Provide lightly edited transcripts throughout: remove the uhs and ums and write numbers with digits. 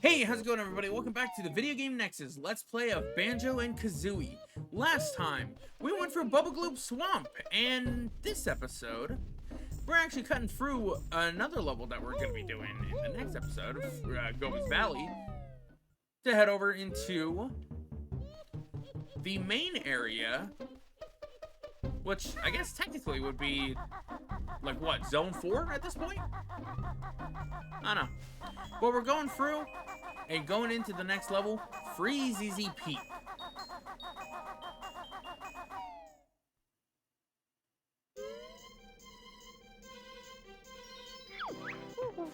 Hey, how's it going, everybody? Welcome back to the Video Game Nexus Let's Play of Banjo and Kazooie. Last time, we went through Bubble Gloop Swamp, and this episode, we're actually cutting through another level that we're going to be doing in the next episode of Gobi's Valley to head over into the main area, which I guess technically would be, like, what, Zone 4 at this point? I don't know. But we're going through and going into the next level, Freezeezy Peak.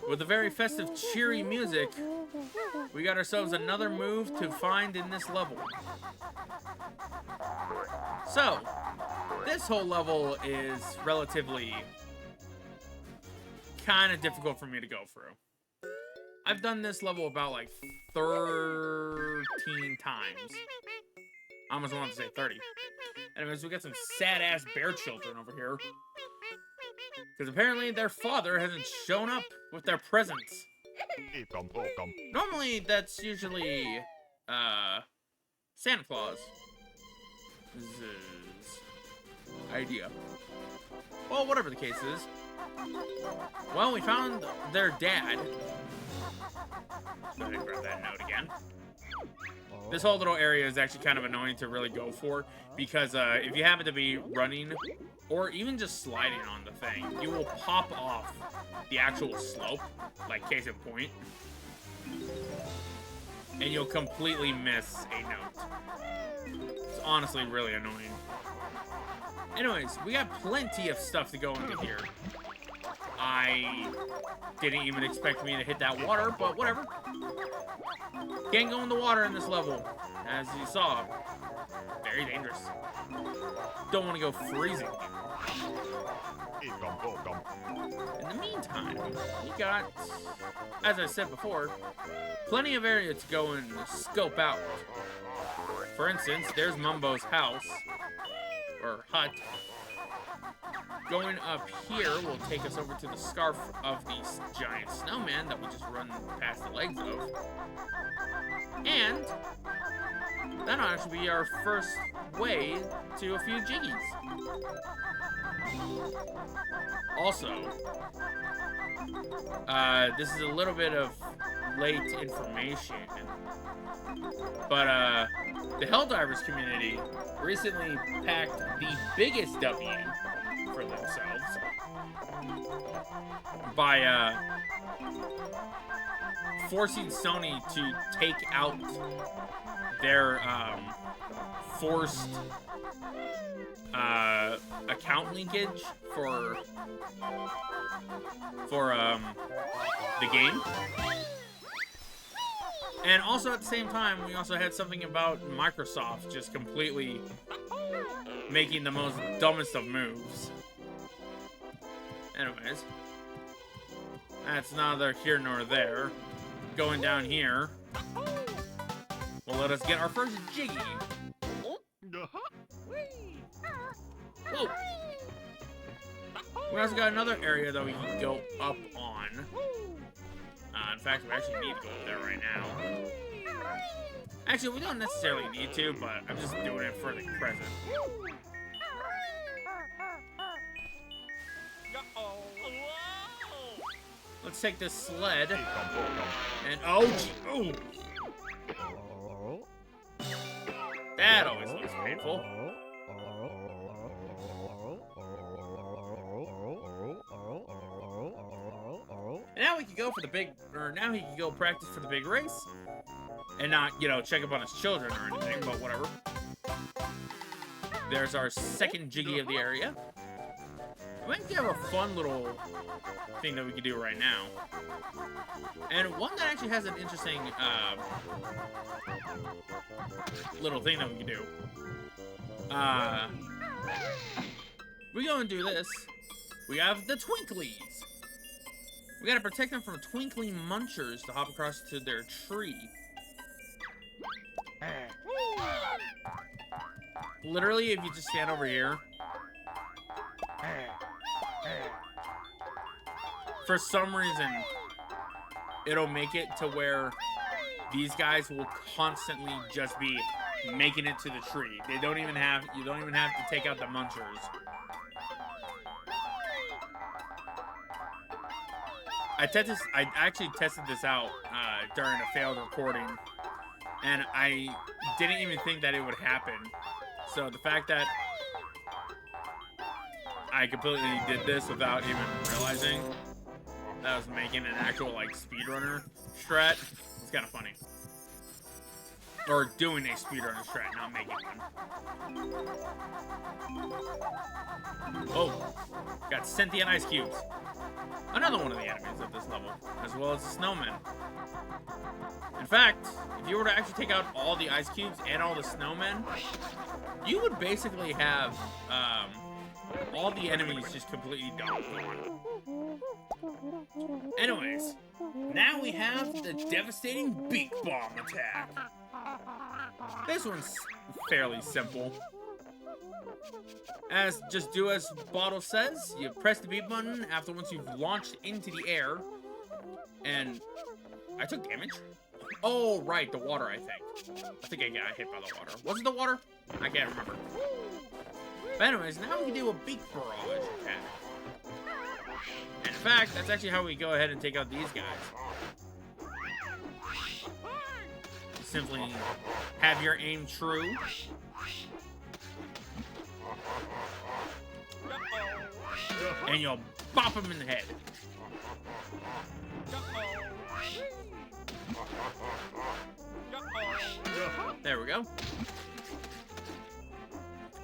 With a very festive, cheery music, we got ourselves another move to find in this level. So, this whole level is relatively kind of difficult for me to go through. I've done this level about like 13 times. I almost wanted to say 30. Anyways, we got some sad-ass bear children over here. Because apparently their father hasn't shown up with their presents. Normally, that's usually, Santa Claus. Idea. Well, whatever the case is. Well, we found their dad. Go ahead and grab that note again. This whole little area is actually kind of annoying to really go for, because if you happen to be running, or even just sliding on the thing, you will pop off the actual slope, like case in point, and you'll completely miss a note. It's honestly really annoying. Anyways, we got plenty of stuff to go into here. I didn't even expect me to hit that water, but whatever. Can't go in the water in this level, as you saw. Very dangerous. Don't want to go freezing. In the meantime, we got, as I said before, plenty of area to go and scope out. For instance, there's Mumbo's house, or hut. Going up here will take us over to the scarf of the giant snowman that we just run past the legs of. And that'll actually be our first way to a few jiggies. Also, this is a little bit of late information, but the Helldivers community recently packed the biggest W for themselves by forcing Sony to take out their forced account linkage for the game. And also at the same time, we also had something about Microsoft just completely making the most dumbest of moves. Anyways, that's neither here nor there. Going down here will let us get our first jiggy. Whoa! We also got another area that we can go up on. In fact, we actually need to go up there right now. Actually, we don't necessarily need to, but I'm just doing it for the present. Let's take this sled and oh, that always looks painful. And now we can go for the big, or now he can go practice for the big race, and not, you know, check up on his children or anything, but whatever. There's our second jiggy of the area. We might have a fun little thing that we can do right now. And one that actually has an interesting little thing that we can do. We go and do this. We have the Twinklies. We gotta protect them from twinkling munchers to hop across to their tree. Literally, if you just stand over here for some reason, it'll make it to where these guys will constantly just be making it to the tree. You don't even have to take out the munchers. I actually tested this out during a failed recording, and I didn't even think that it would happen. So the fact that I completely did this without even realizing that I was making an actual, like, speedrunner strat, it's kind of funny. Or doing a speedrunner strat, not making one. Oh, got sentient ice cubes. Another one of the enemies of this level, as well as the snowmen. In fact, if you were to actually take out all the ice cubes and all the snowmen, you would basically have all the enemies just completely gone. Anyways, now we have the devastating beak bomb attack. This one's fairly simple. Just do as Bottle says. You press the beat button after once you've launched into the air. And I took damage. Oh, right, the water, I think I got hit by the water. Was it the water? I can't remember. But anyways, now we can do a beak barrage attack. And in fact, that's actually how we go ahead and take out these guys. You simply have your aim true. And you'll bop him in the head. There we go.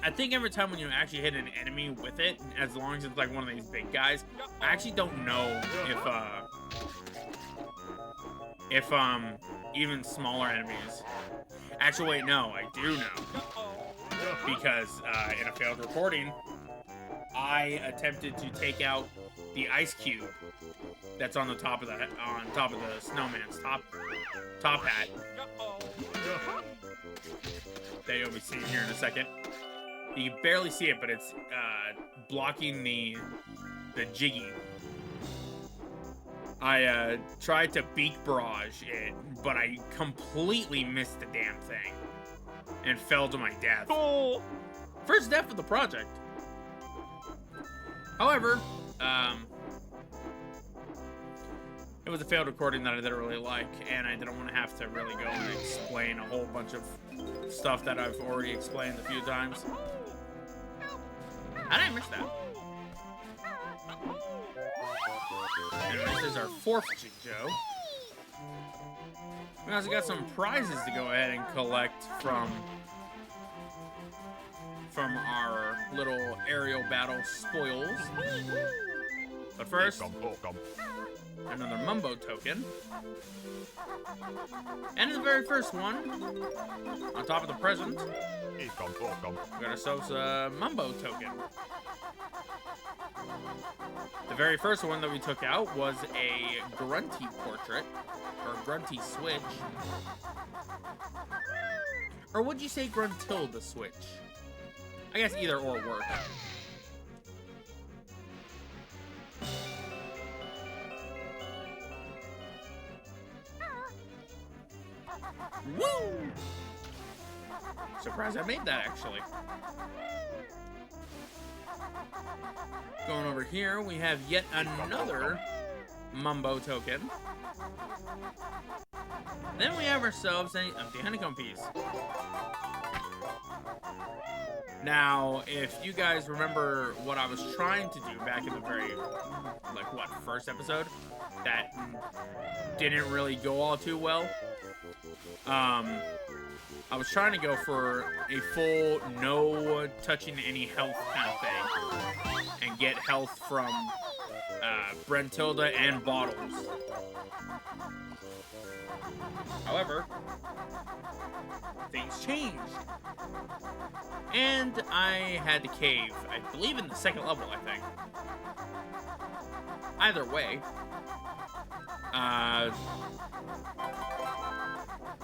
I think every time when you actually hit an enemy with it, as long as it's like one of these big guys, I actually don't know if even smaller enemies. Actually, wait, no, I do know. Because in a failed recording, I attempted to take out the ice cube that's on the top of the snowman's top hat. That you'll be seeing here in a second. You can barely see it, but it's blocking the jiggy. I tried to beak barrage it, but I completely missed the damn thing and fell to my death. Oh. First death of the project. However, it was a failed recording that I didn't really like, and I didn't want to have to really go and explain a whole bunch of stuff that I've already explained a few times. I didn't miss that. Anyways, there's our fourth Jinjo. We also got some prizes to go ahead and collect from our little aerial battle spoils. But first, another Mumbo token. And the very first one, on top of the present, we got ourselves a Mumbo token. The very first one that we took out was a Grunty portrait, or Grunty switch. Or would you say Gruntilda switch? I guess either or work. Woo! Surprised I made that, actually. Going over here, we have yet another Mumbo token. Then we have ourselves an empty honeycomb piece. Now, if you guys remember what I was trying to do back in the very, first episode, that didn't really go all too well. I was trying to go for a full no touching any health kind of thing and get health from Brentilda and Bottles. However, things changed. And I had to cave, I believe in the second level, I think. Either way,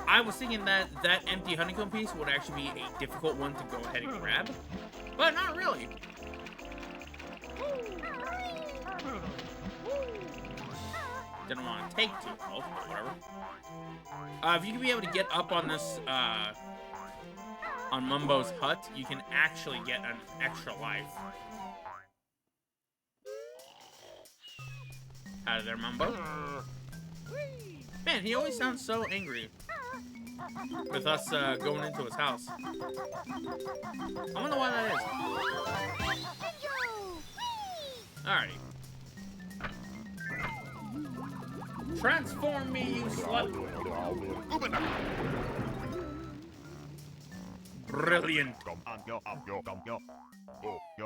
I was thinking that that empty honeycomb piece would actually be a difficult one to go ahead and grab, but not really. Didn't want to take 2 health, but whatever. If you can be able to get up on this, on Mumbo's hut, you can actually get an extra life. Out of there, Mumbo. Man, he always sounds so angry with us going into his house. I wonder why that is. Alrighty. Transform me, you slut! Brilliant.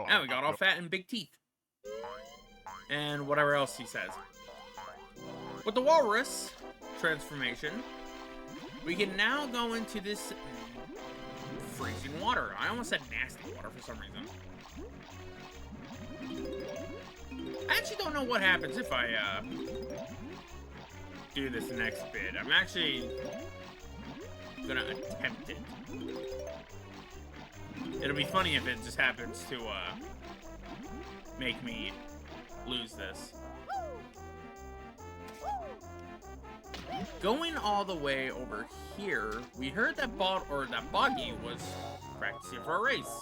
Now we got all fat and big teeth. And whatever else he says. With the walrus transformation, we can now go into this freezing water. I almost said nasty water for some reason. I actually don't know what happens if I do this next bit. I'm actually gonna attempt it. It'll be funny if it just happens to make me lose this. Going all the way over here, we heard that Boggy was practicing for a race.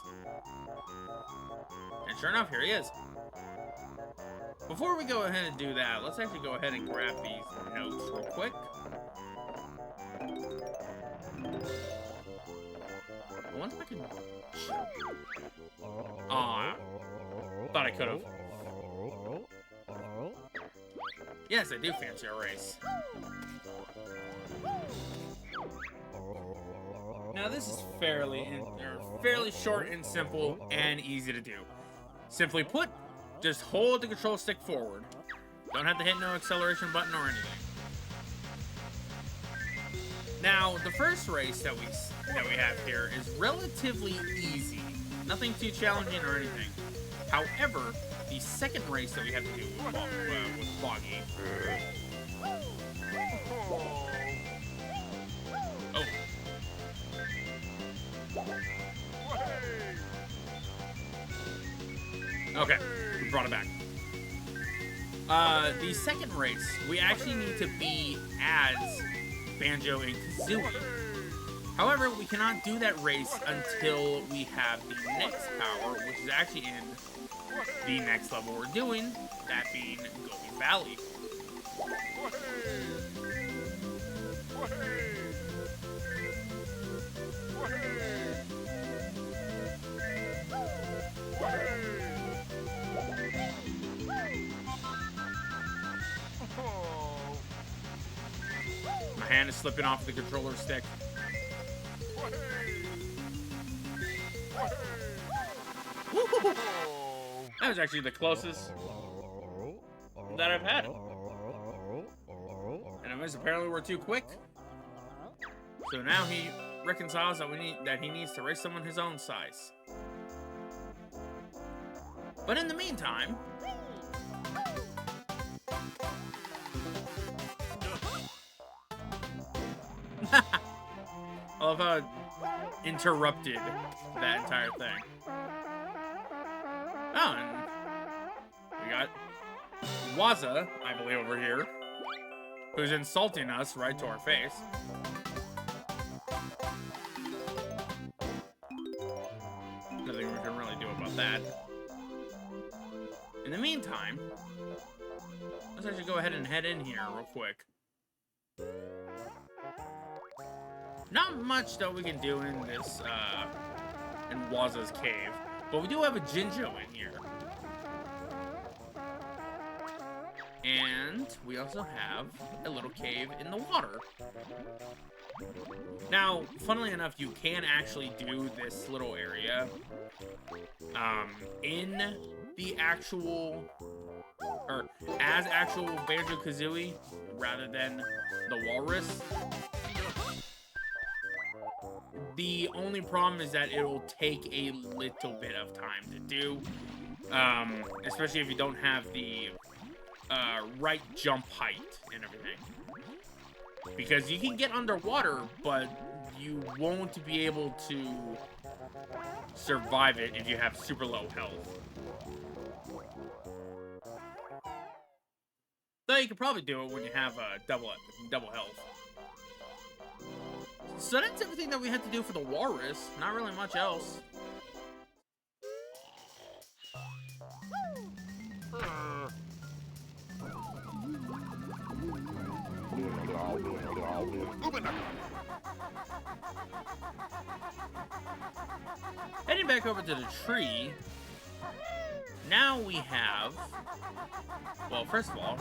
And sure enough, here he is. Before we go ahead and do that, let's actually go ahead and grab these notes real quick. I wonder if I can... Aw. Thought I could have. Yes, I do fancy a race. Now this is fairly short and simple and easy to do. Simply put, just hold the control stick forward. Don't have to hit no acceleration button or anything. Now, the first race that we have here is relatively easy. Nothing too challenging or anything. However, the second race that we have to do with Boggy. Oh. Okay, we brought it back. The second race, we actually need to be as Banjo and Kazooie. However, we cannot do that race until we have the next power, which is actually in the next level we're doing, that being Gobi Valley. My hand is slipping off the controller stick. That was actually the closest that I've had. And apparently we're too quick. So now he reconciles that he needs to race someone his own size. But in the meantime, I love how it interrupted that entire thing. Oh, and we got Waza, I believe, over here, who's insulting us right to our face. Nothing we can really do about that. In the meantime, let's actually go ahead and head in here real quick. Not much that we can do in this, in Waza's cave, but we do have a Jinjo in here. And we also have a little cave in the water. Now, funnily enough, you can actually do this little area in the actual, or as actual Banjo Kazooie, rather than the walrus. The only problem is that it will take a little bit of time to do, especially if you don't have the right jump height and everything. Because you can get underwater, but you won't be able to survive it if you have super low health. Though you could probably do it when you have double health. So that's everything that we had to do for the walrus. Not really much else. Heading back over to the tree. Now we have... Well, first of all,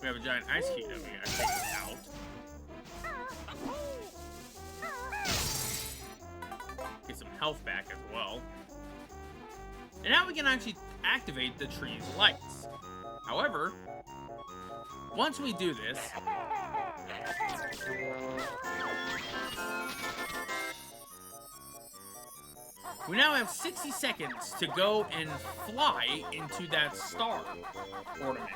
we have a giant ice cube that we gotta take out. Get some health back as well. And now we can actually activate the tree's lights. However, once we do this... We now have 60 seconds to go and fly into that star ornament.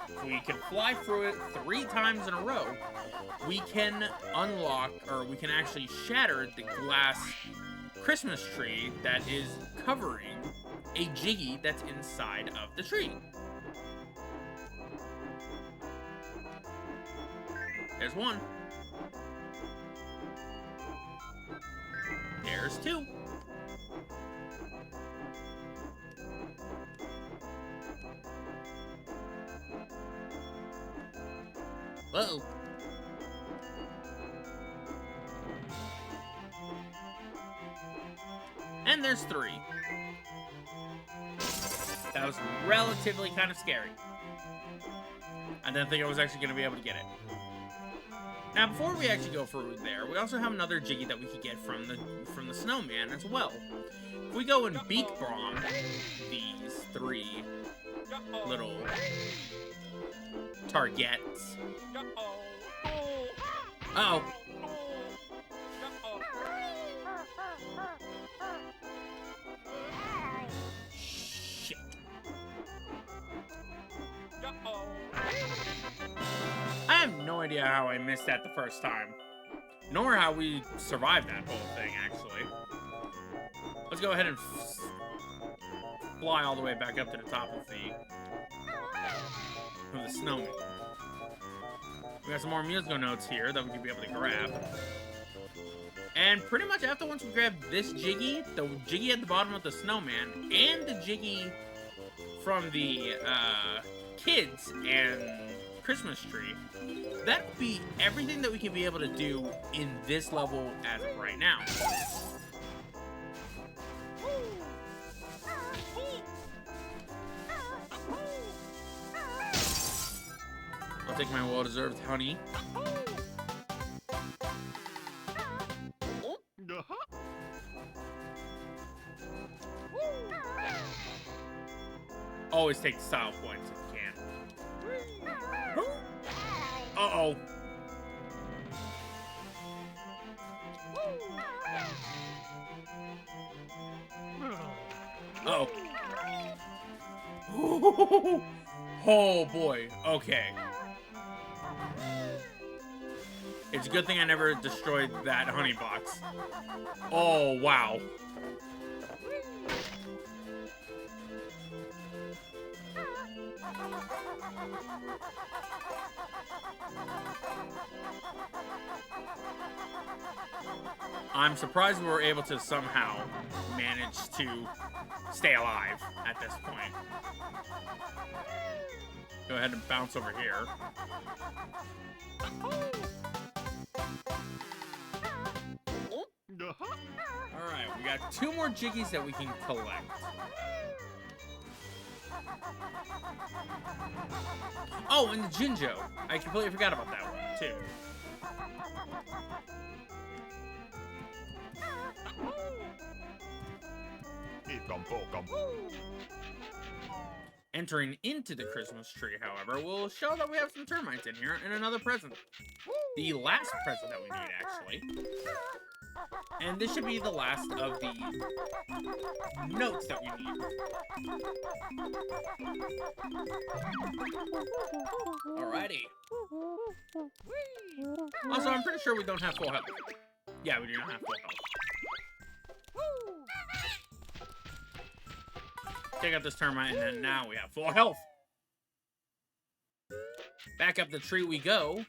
If we can fly through it 3 times in a row, we can unlock, or we can actually shatter the glass Christmas tree that is covering a Jiggy that's inside of the tree. There's 1. There's 2. Uh-oh. And there's 3. That was relatively kind of scary. I didn't think I was actually going to be able to get it. Now, before we actually go through there, we also have another Jiggy that we could get from the snowman as well. If we go and beak bomb these 3 little targets. Uh-oh. Shit. I have no idea how I missed that the first time. Nor how we survived that whole thing, actually. Let's go ahead and fly all the way back up to the top of the snowman. We got some more musical notes here that we can be able to grab. And pretty much after once we grab this Jiggy, the Jiggy at the bottom of the snowman, and the Jiggy from the kids and Christmas tree, that would be everything that we can be able to do in this level as of right now. I'll take my well-deserved honey. Always take the style points if you can. Uh-oh. Uh-oh. Oh, boy. Okay. It's a good thing I never destroyed that honey box. Oh, wow. I'm surprised we were able to somehow manage to stay alive at this point. Go ahead and bounce over here. Alright, we got 2 more Jiggies that we can collect. Oh, and the Jinjo. I completely forgot about that one, too. Entering into the Christmas tree, however, will show that we have some termites in here and another present. The last present that we need, actually. And this should be the last of the notes that we need. Alrighty. Also, I'm pretty sure we don't have full health. Yeah, we do not have full health. Take out this termite, and then now we have full health. Back up the tree we go.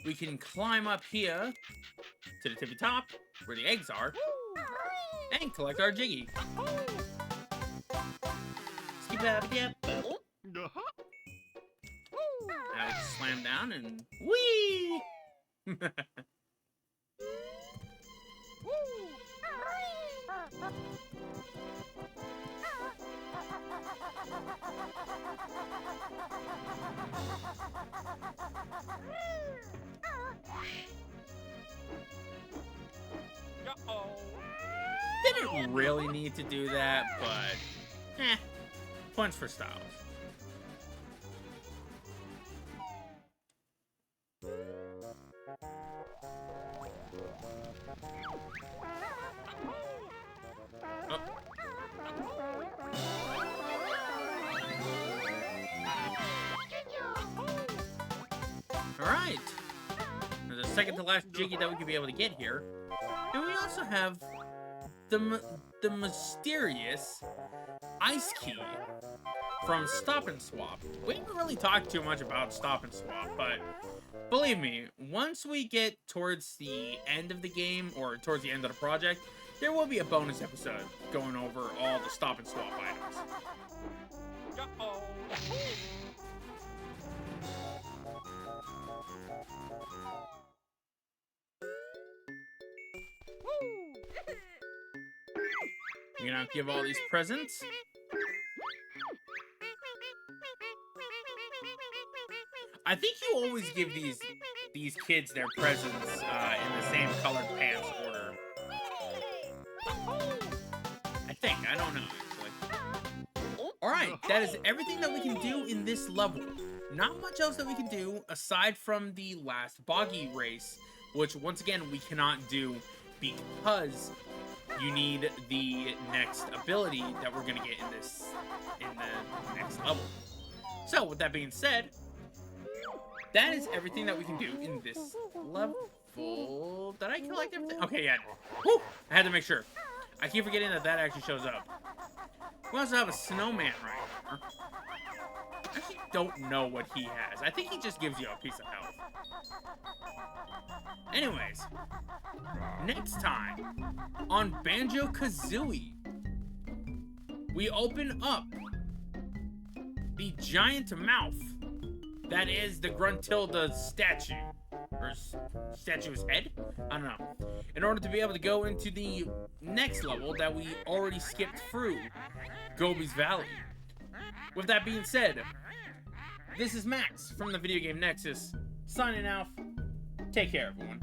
We can climb up here to the tippy top, where the eggs are, and collect our Jiggy. Now we just slam down and whee! Didn't really need to do that, but points for styles. Oh. Alright. There's a second to last Jiggy that we could be able to get here. And we also have the mysterious ice key from Stop and Swap. We didn't really talk too much about Stop and Swap, but believe me, once we get towards the end of the game, or towards the end of the project, there will be a bonus episode going over all the Stop and Swap items. You gonna give all these presents? I think you always give these kids their presents in the same colored pants order. I think. I don't know, actually. Alright, that is everything that we can do in this level. Not much else that we can do aside from the last boggy race, which, once again, we cannot do because you need the next ability that we're going to get in the next level. So, with that being said, that is everything that we can do in this level. Did I collect everything? Okay, yeah. Woo! I had to make sure. I keep forgetting that actually shows up. We also have a snowman right here. I actually don't know what he has. I think he just gives you a piece of health. Anyways, next time on Banjo Kazooie, we open up the giant mouth that is the Gruntilda statue. Or statue's head? I don't know. In order to be able to go into the next level that we already skipped through, Gobi's Valley. With that being said, this is Max from the Video Game Nexus, signing out. Take care, everyone.